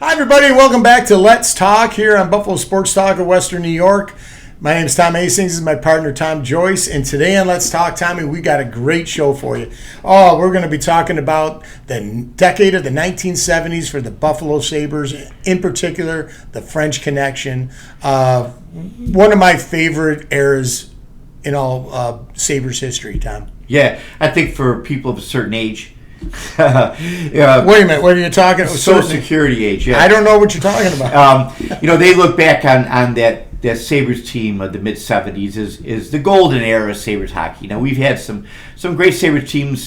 Hi, everybody, and welcome back to Let's Talk here on Buffalo Sports Talk of Western New York. My name is Tom Hastings. This is my partner, Tom Joyce. And today on Let's Talk, Tommy, we got a great show for you. Oh, we're going to be talking about the decade of the 1970s for the Buffalo Sabres, in particular, the French Connection. One of my favorite eras in all Sabres history, Tom. Yeah, I think for people of a certain age. Wait a minute, what are you talking about? Social Security age, yeah. I don't know what you're talking about. They look back on that Sabres team of the mid-'70s is the golden era of Sabres hockey. Now, we've had some great Sabres teams,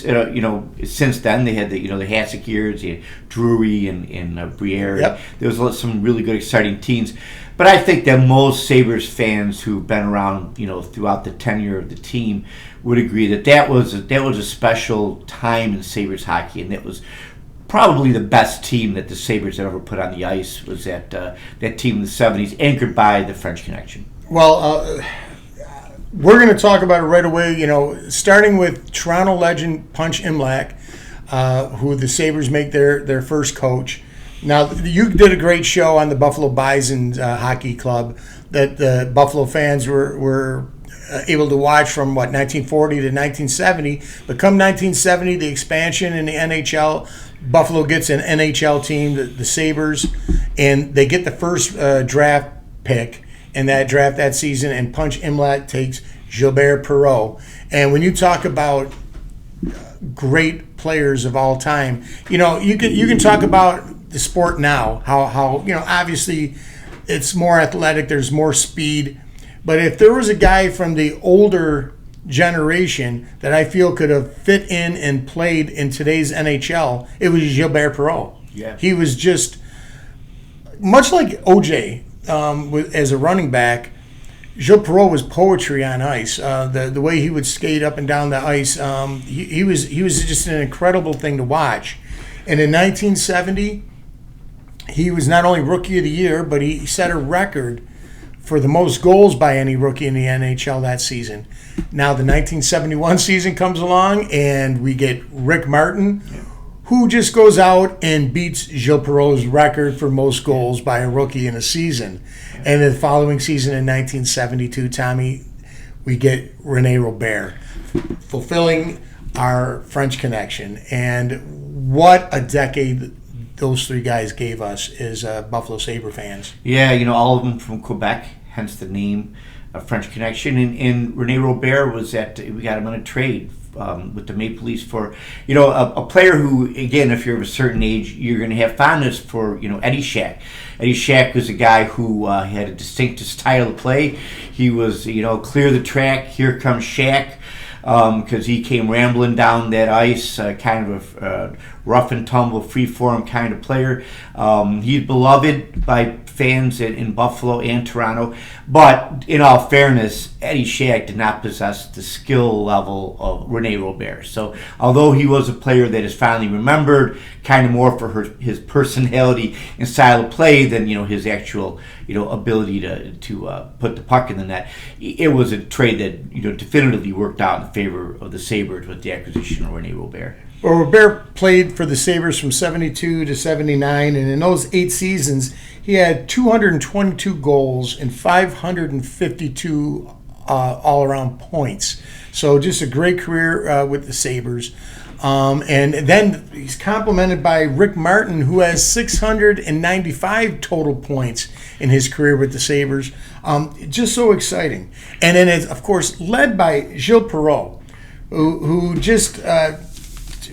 since then. They had the Hasek years, Drury and Briere. Yep. There was some really good, exciting teams. But I think that most Sabres fans who've been around, throughout the tenure of the team would agree that was a special time in Sabres hockey, and that was probably the best team that the Sabres had ever put on the ice. Was that team in the '70s, anchored by the French Connection. Well, we're going to talk about it right away. Starting with Toronto legend Punch Imlach, who the Sabres make their first coach. Now, you did a great show on the Buffalo Bison Hockey Club that the Buffalo fans were able to watch from, 1940 to 1970. But come 1970, the expansion in the NHL, Buffalo gets an NHL team, the Sabres, and they get the first draft pick in that draft that season, and Punch Imlach takes Gilbert Perreault. And when you talk about great players of all time, you can talk about the sport now, how obviously it's more athletic, there's more speed, but if there was a guy from the older generation that I feel could have fit in and played in today's NHL, it was Gilbert Perreault. Yeah. He was just much like OJ as a running back. Gilles Perreault was poetry on ice. The way he would skate up and down the ice, he was just an incredible thing to watch. And in 1970, he was not only Rookie of the Year, but he set a record for the most goals by any rookie in the NHL that season. Now the 1971 season comes along, and we get Rick Martin, who just goes out and beats Gilles Perreault's record for most goals by a rookie in a season. And the following season in 1972, Tommy, we get René Robert, fulfilling our French Connection. And what a decade those three guys gave us as Buffalo Sabre fans. Yeah, all of them from Quebec, hence the name French Connection. And René Robert we got him on a trade with the Maple Leafs for, a player who, again, if you're of a certain age, you're going to have fondness for, Eddie Shack. Eddie Shack was a guy who had a distinctive style of play. He was, clear the track, here comes Shack. Because he came rambling down that ice, kind of a rough and tumble, free-form kind of player. He's beloved by fans in Buffalo and Toronto. But in all fairness, Eddie Shack did not possess the skill level of René Robert. So although he was a player that is finally remembered, kind of more for his personality and style of play than his actual ability to put the puck in the net, it was a trade that definitively worked out in favor of the Sabres with the acquisition of René Robert. Well, Robert played for the Sabres from 72 to 79, and in those 8 seasons, he had 222 goals and 552 all-around points. So just a great career with the Sabres. And then he's complemented by Rick Martin, who has 695 total points in his career with the Sabres. Just so exciting. And then it's, of course, led by Gilles Perreault, who just...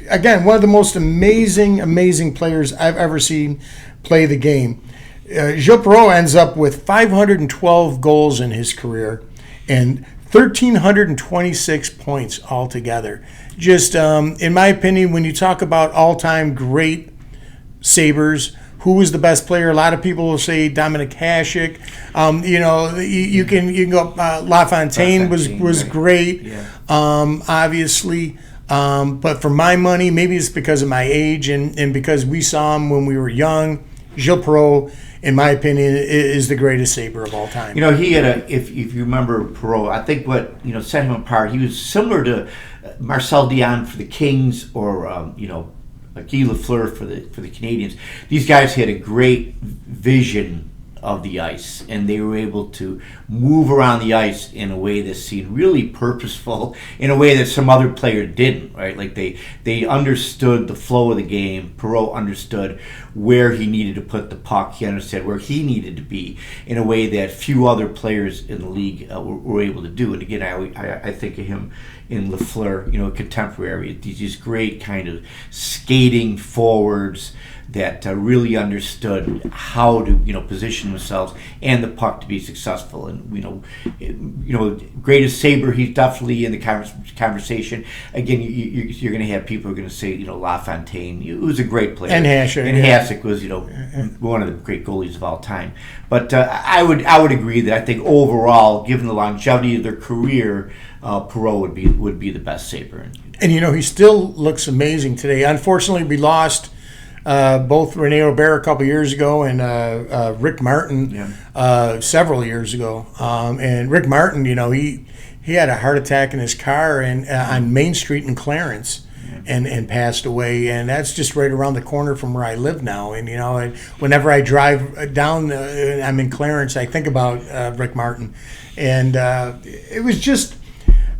again, one of the most amazing players I've ever seen play the game. Gilles Perreault ends up with 512 goals in his career and 1,326 points altogether. Just, in my opinion, when you talk about all-time great Sabres, who was the best player? A lot of people will say Dominic Hasek. You can go. LaFontaine was right. great, yeah. Obviously. But for my money, maybe it's because of my age and because we saw him when we were young, Gilles Perreault, in my opinion, is the greatest Sabre of all time. He had if you remember Perreault, I think what set him apart, he was similar to Marcel Dion for the Kings, or Guy Lafleur for the Canadians. These guys had a great vision of the ice, and they were able to move around the ice in a way that seemed really purposeful, in a way that some other player didn't, right? Like they understood the flow of the game. Perreault understood where he needed to put the puck. He understood where he needed to be in a way that few other players in the league were able to do. And again, I think of him in Lafleur, contemporary. These great kind of skating forwards that really understood how to position themselves and the puck to be successful. And greatest Sabre, he's definitely in the conversation. Again, you're going to have people who are going to say LaFontaine, he was a great player, and Hasek was one of the great goalies of all time. But I would agree that I think overall, given the longevity of their career, Perreault would be the best Sabre. And he still looks amazing today. Unfortunately, we lost both Rene Robert a couple years ago and Rick Martin several years ago. And Rick Martin, he had a heart attack in his car on Main Street in Clarence. And passed away, and that's just right around the corner from where I live now. And whenever I drive down, I'm in Clarence, I think about Rick Martin, and it was just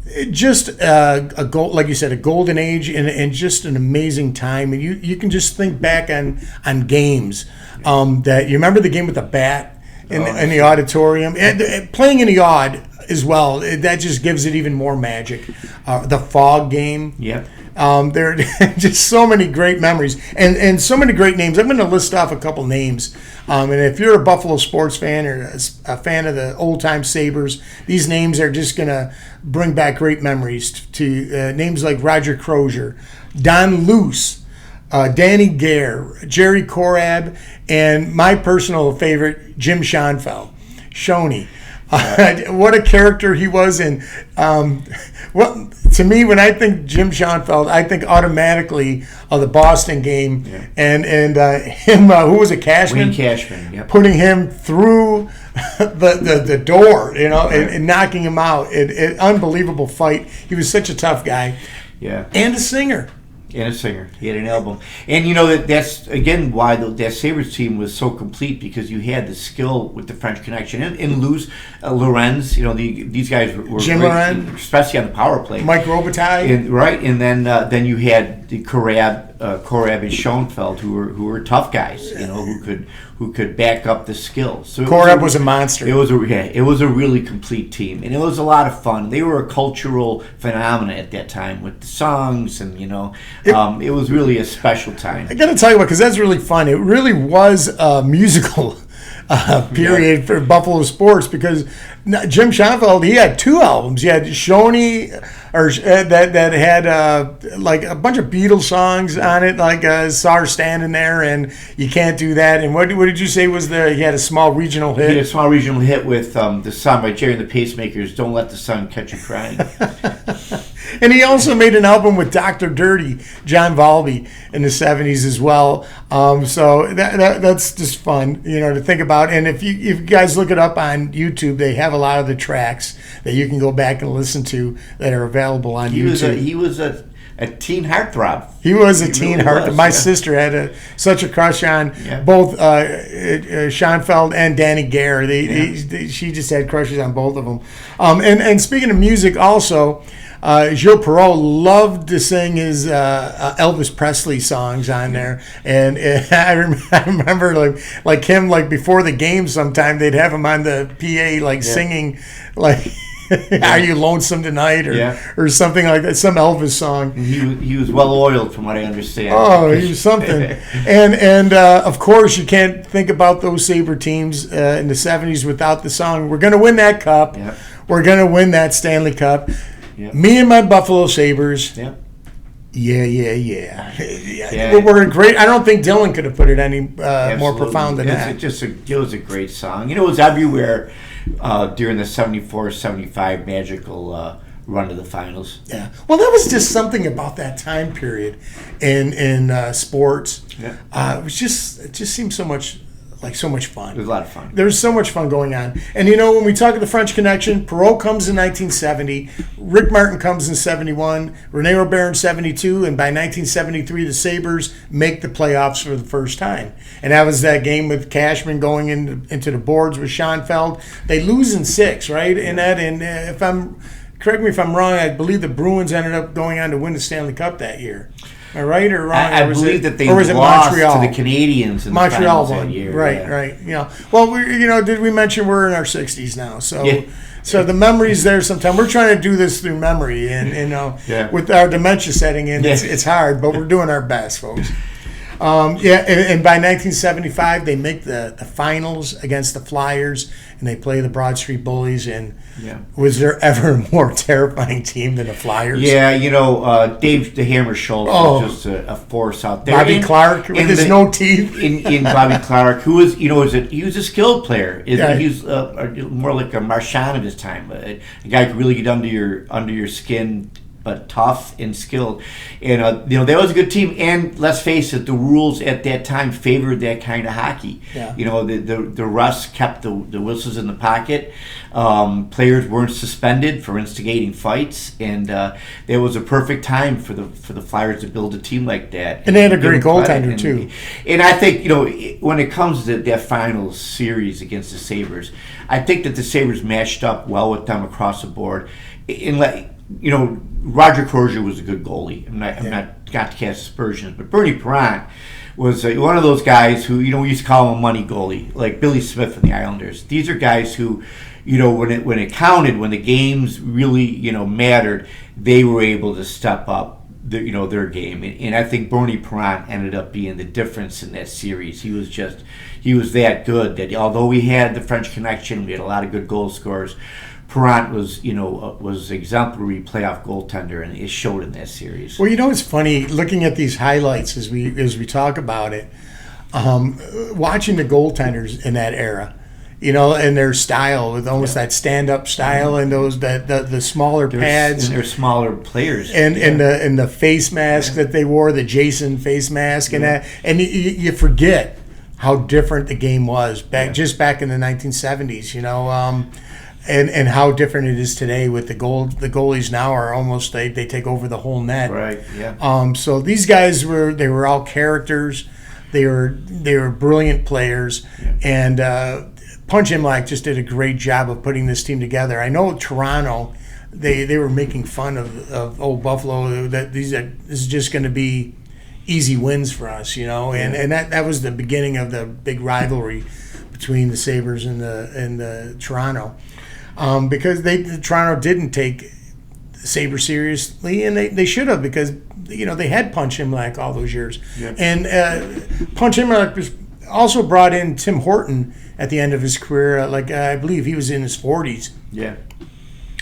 a gold, like you said, a golden age, and just an amazing time. And you can just think back on games that you remember the game with the bat in the auditorium, and playing in the Aud as well. That just gives it even more magic. The Fog game. Yeah. There are just so many great memories and so many great names. I'm going to list off a couple names. And if you're a Buffalo sports fan or a fan of the old-time Sabres, these names are just going to bring back great memories to names like Roger Crozier, Don Luce, Danny Gare, Jerry Korab, and my personal favorite, Jim Schoenfeld, Shoney. What a character he was, and to me, when I think Jim Schoenfeld, I think automatically of the Boston game, and him, who was it, Cashman? Wayne Cashman, yep. Putting him through the door, and knocking him out. An unbelievable fight. He was such a tough guy. Yeah. And a singer. And a singer. He had an album. And that's, again, why that Sabres team was so complete, because you had the skill with the French connection. And Lorenz, these guys were Jim great, Lorenz. especially on the power play. Mike Robitaille. Right. And then you had the Korab and Schoenfeld, who were tough guys, who could back up the skills. So Korab was a monster. It was a really complete team, and it was a lot of fun. They were a cultural phenomenon at that time with the songs, and it was really a special time. I got to tell you what, because that's really fun. It really was a musical period for Buffalo sports, because Jim Schoenfeld, he had two albums. He had Shoney, that had like a bunch of Beatles songs on it, like Saw Her Standing There and You Can't Do That. And what did you say was there? He had a small regional hit. He had a small regional hit with the song by Jerry and the Pacemakers, Don't Let the Sun Catch You Crying. And he also made an album with Dr. Dirty, John Valby, in the 70s as well. So that's just fun, to think about. And if you guys look it up on YouTube, they have a lot of the tracks that you can go back and listen to that are available on YouTube. He was a teen heartthrob. He was a teen really heartthrob. My sister had such a crush on both Schoenfeld and Danny Gare. She just had crushes on both of them. And speaking of music also, Gilles Perreault loved to sing his Elvis Presley songs on there, and I remember like him, like before the game, sometime they'd have him on the PA singing like "Are You Lonesome Tonight" or something like that, some Elvis song. He was well oiled, from what I understand. Oh, he was something. and of course, you can't think about those Sabre teams in the 70s without the song. We're going to win that cup. Yep. We're going to win that Stanley Cup. Yep. Me and my Buffalo Sabres. Yep. Yeah. We're great. I don't think Dylan could have put it any more profound than that. It was a great song. It was everywhere during the 74-75 magical run to the finals. Yeah. Well, that was just something about that time period in sports. Yeah. It just seemed so much like so much fun. It was a lot of fun. There's so much fun going on. And when we talk of the French Connection, Perot comes in 1970, Rick Martin comes in 71, Rene Robert in 72, and by 1973 the Sabres make the playoffs for the first time. And that was that game with Cashman going into the boards with Schoenfeld. They lose in 6, right? And correct me if I'm wrong, I believe the Bruins ended up going on to win the Stanley Cup that year. Am I right or wrong? I believe that they or was it lost Montreal? to the Canadians in Montreal the finals won. that year. Right. Well, did we mention we're in our 60s now? So, Yeah. so the memory's there. Sometimes we're trying to do this through memory, and with our dementia setting in, it's hard, but we're doing our best, folks. And by 1975, they make the finals against the Flyers, and they play the Broad Street Bullies. And was there ever a more terrifying team than the Flyers? Yeah, Dave the Hammer Schultz was just a force out there. Bobby Clark with his no teeth. In Bobby Clark, who was, he was a skilled player. He was more like a Marchand at his time, a guy who could really get under your skin, but tough and skilled. And that was a good team. And let's face it, the rules at that time favored that kind of hockey. Yeah. The refs kept the whistles in the pocket. Players weren't suspended for instigating fights, and there was a perfect time for the Flyers to build a team like that. And they had a great goaltender too. And I think when it comes to that finals series against the Sabres, I think that the Sabres matched up well with them across the board. Roger Crozier was a good goalie. I'm not got to cast aspersions, but Bernie Parent was one of those guys who, we used to call him a money goalie, like Billy Smith and the Islanders. These are guys who, when it counted, when the games really, mattered, they were able to step up their game. And I think Bernie Parent ended up being the difference in that series. He was that good that although we had the French Connection, we had a lot of good goal scorers, Parent was exemplary playoff goaltender, and it showed in that series. Well, it's funny looking at these highlights as we talk about it, watching the goaltenders in that era, and their style with almost that stand-up style and those the smaller pads. And they're smaller players. And the face mask that they wore, the Jason face mask, and you forget how different the game was back in the 1970s. And how different it is today with the goalies now are almost they take over the whole net. Right. Yeah. So these guys were all characters. They were brilliant players, and Punch Imlach just did a great job of putting this team together. I know Toronto, they were making fun of old Buffalo that this is just going to be easy wins for us, and that was the beginning of the big rivalry between the Sabres and the Toronto. Because Toronto didn't take the Sabres seriously, and they should have, because they had Punch Imlach all those years. Yep. And Punch Imlach also brought in Tim Horton at the end of his career. I believe he was in his 40s. Yeah.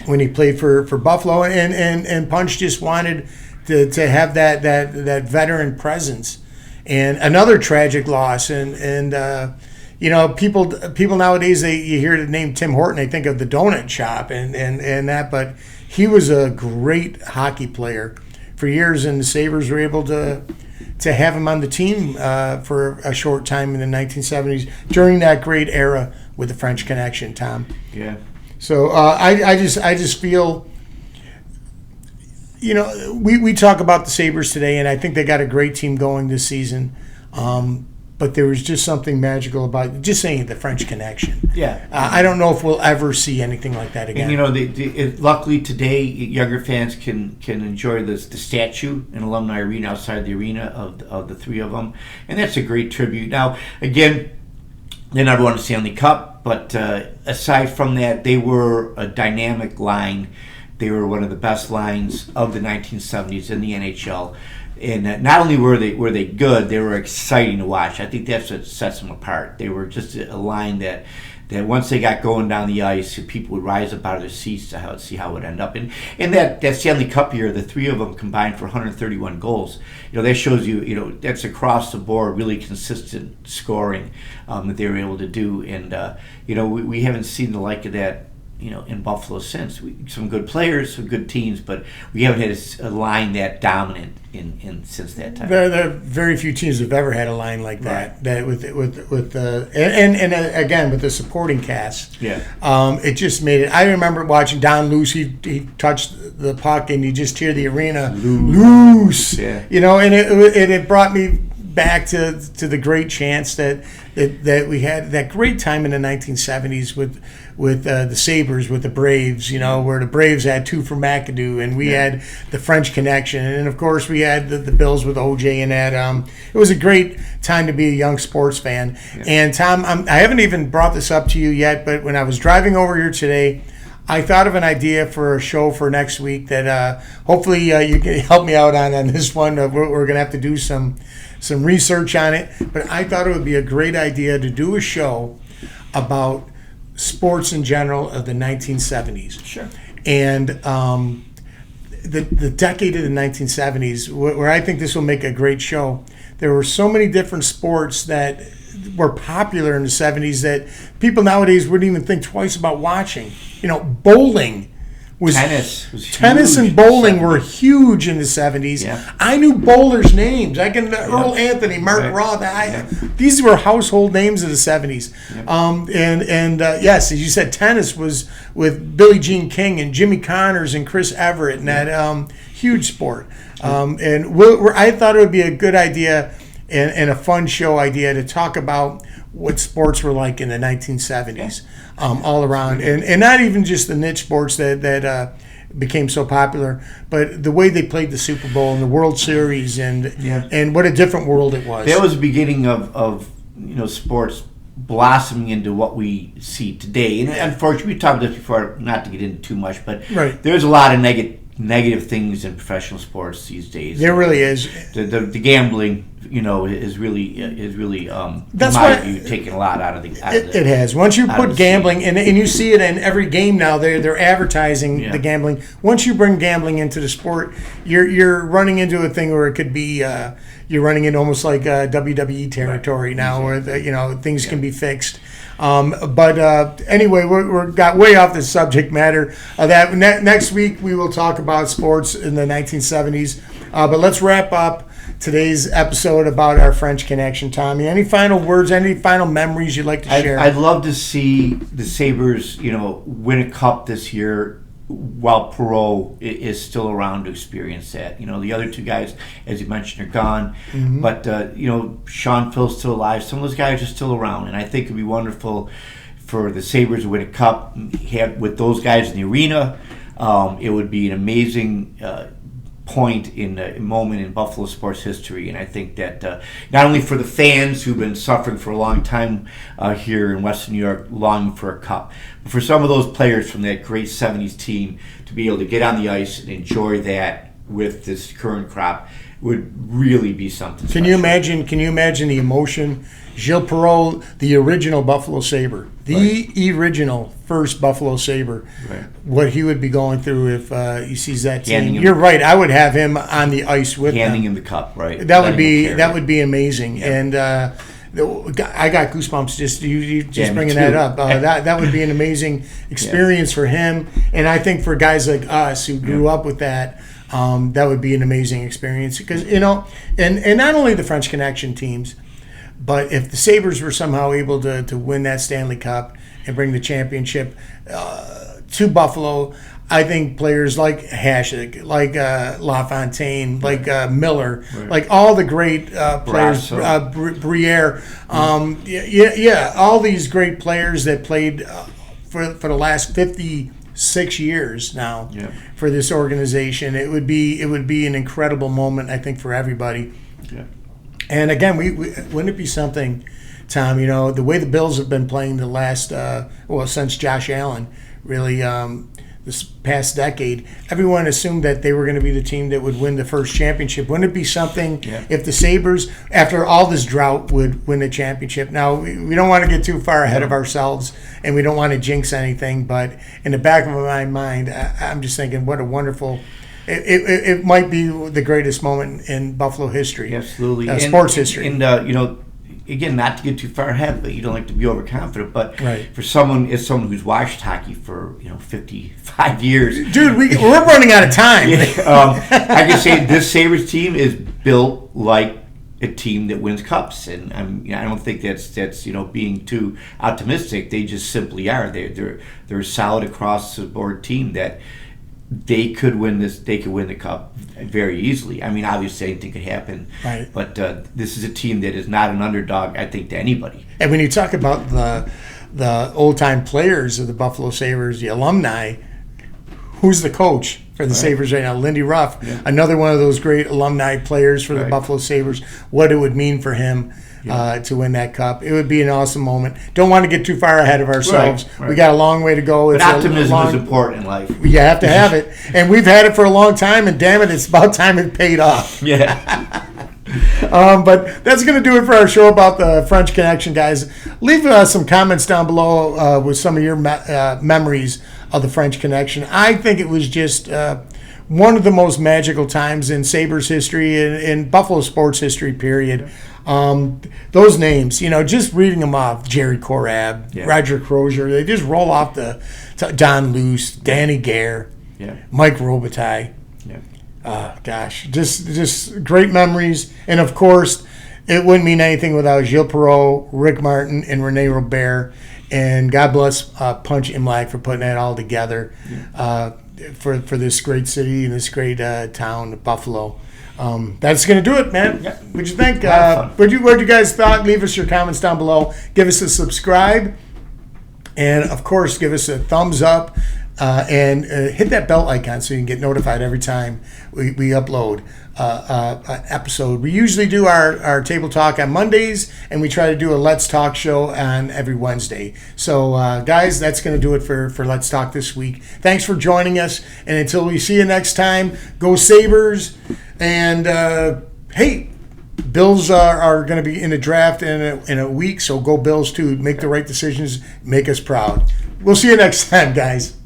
When he played for Buffalo, and Punch just wanted to have that veteran presence. And another tragic loss, and people nowadays, you hear the name Tim Horton, they think of the donut shop and that, but he was a great hockey player for years, and the Sabres were able to have him on the team for a short time in the 1970s during that great era with the French Connection, Tom. Yeah. So I just feel, we talk about the Sabres today, and I think they got a great team going this season. But there was just something magical about just saying the French Connection. Yeah. I don't know if we'll ever see anything like that again. And luckily today, younger fans can enjoy the statue in Alumni Arena outside the arena of the three of them, and that's a great tribute. Now, again, they never won a Stanley Cup, but aside from that, they were a dynamic line. They were one of the best lines of the 1970s in the NHL. And not only were they good, they were exciting to watch. I think that's what sets them apart. They were just a line that once they got going down the ice, people would rise up out of their seats to see how it would end up. And that Stanley Cup year, the three of them combined for 131 goals. That shows you, that's across the board, really consistent scoring that they were able to do. And we haven't seen the like of that in Buffalo since. Some good players, some good teams, but we haven't had a line that dominant in since that time. There are very few teams that have ever had a line like that. Right. That with and again with the supporting cast. Yeah. It just made it. I remember watching Don Luce. He touched the puck and you just hear the arena loose. Yeah. And it brought me back to the great chance that we had, that great time in the 1970s with the Sabres, with the Braves, where the Braves had two from McAdoo, and we had the French Connection, and of course we had the Bills with OJ and that. It was a great time to be a young sports fan. Yeah. And Tom, I haven't even brought this up to you yet, but when I was driving over here today, I thought of an idea for a show for next week that hopefully you can help me out on this one. We're going to have to do some research on it, but I thought it would be a great idea to do a show about sports in general of the 1970s. Sure. And the decade of the 1970s, where I think this will make a great show. There were so many different sports that were popular in the 70s that people nowadays wouldn't even think twice about watching. Bowling was tennis and bowling were huge in the 70s. Yeah. I knew bowlers' names. Earl Anthony, Mark Roth. These were household names of the 70s. Yeah. Yes, as you said, tennis was with Billie Jean King and Jimmy Connors and Chris Everett and that huge sport. I thought it would be a good idea and a fun show idea to talk about what sports were like in the 1970s, all around, and not even just the niche sports that became so popular, but the way they played the Super Bowl and the World Series, and what a different world it was. That was the beginning of sports blossoming into what we see today. And unfortunately, we talked about this before, not to get into too much, but there's a lot of negative things in professional sports these days. There really is. The gambling, is really that's in my view taking a lot out of the. It has. Once you put gambling, and you see it in every game now, they're advertising the gambling. Once you bring gambling into the sport, you're running into a thing where it could be you're running into almost like WWE territory now, where things can be fixed. But anyway, we got way off the subject matter. That next week we will talk about sports in the 1970s. But let's wrap up today's episode about our French Connection. Tommy, any final words, any final memories you'd like to share? I'd love to see the Sabres, win a cup this year while Perreault is still around to experience that. The other two guys, as you mentioned, are gone. Mm-hmm. But, Sean Phil's still alive. Some of those guys are still around. And I think it'd be wonderful for the Sabres to win a cup with those guys in the arena. It would be an amazing point in a moment in Buffalo sports history, and I think that not only for the fans who've been suffering for a long time here in Western New York, longing for a cup, but for some of those players from that great 70s team to be able to get on the ice and enjoy that with this current crop would really be something special. Can you imagine the emotion? Gilles Perreault, the original Buffalo Sabre, original first Buffalo Sabre, what he would be going through if he sees that team. You're right. I would have him on the ice with handing him the cup. Right. That would be amazing. Yep. And I got goosebumps just bringing that up. That would be an amazing experience for him, and I think for guys like us who grew up with that. That would be an amazing experience because and not only the French Connection teams, but if the Sabres were somehow able to win that Stanley Cup and bring the championship to Buffalo, I think players like Hasek, like LaFontaine, like Miller, like all the great players, Briere, all these great players that played for the last 56 years now for this organization. It would be an incredible moment, I think, for everybody. Yeah. And again, we wouldn't it be something, Tom? The way the Bills have been playing the last since Josh Allen, really this past decade, everyone assumed that they were going to be the team that would win the first championship. Wouldn't it be something if the Sabres, after all this drought, would win the championship? Now, we don't want to get too far ahead of ourselves, and we don't want to jinx anything, but in the back of my mind, I'm just thinking, what a wonderful... It might be the greatest moment in Buffalo history. Absolutely. Sports history. And, again, not to get too far ahead, but you don't like to be overconfident. But Right. for someone who's watched hockey for 55 years, Dude, we're running out of time. I can say this Sabres team is built like a team that wins cups, and I don't think that's being too optimistic. They just simply are. They're a solid across the board team that they could win this. They could win the cup very easily. I mean, obviously anything could happen, Right. but this is a team that is not an underdog, I think, to anybody. And when you talk about the old time players of the Buffalo Sabres, the alumni, who's the coach for the Sabres right now? Lindy Ruff, another one of those great alumni players for the Buffalo Sabres. What it would mean for him to win that cup. It would be an awesome moment. Don't want to get too far ahead of ourselves. Right. We got a long way to go. But optimism is important in life. You have to have it. And we've had it for a long time, and damn it, it's about time it paid off. Yeah. But that's going to do it for our show about the French Connection, guys. Leave some comments down below with some of your memories of the French Connection. I think it was just one of the most magical times in Sabres history, in Buffalo sports history, period. Those names, just reading them off, Jerry Korab, Roger Crozier, they just roll off Don Luce, Danny Gare, Mike Robitaille. Gosh, just great memories. And of course, it wouldn't mean anything without Gilles Perreault, Rick Martin, and Rene Robert. And God bless Punch Imlach for putting that all together for this great city and this great town, Buffalo. That's going to do it, man. What'd you think? What'd you guys thought? Leave us your comments down below. Give us a subscribe. And, of course, give us a thumbs up. And hit that bell icon so you can get notified every time we upload an episode. We usually do our table talk on Mondays, and we try to do a Let's Talk show on every Wednesday. So, guys, that's going to do it for Let's Talk this week. Thanks for joining us, and until we see you next time, go Sabres. And, hey, Bills are going to be in the draft in a week, so go Bills too. Make the right decisions. Make us proud. We'll see you next time, guys.